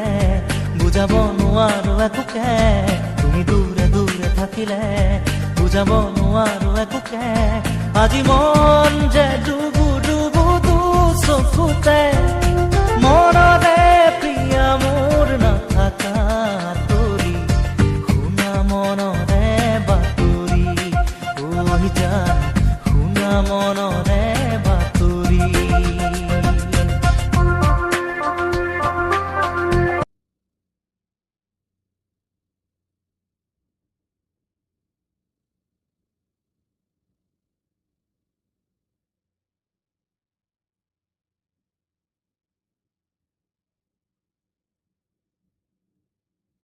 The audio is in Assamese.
থাকিলে বুজাব নোৱাৰো একোকে তুমি দূৰে দূৰে থাকিলে বুজাব নোৱাৰো একোকে আজি মন যে ডুবু ডুবু চকুতে মনৰে প্ৰিয়া মোৰ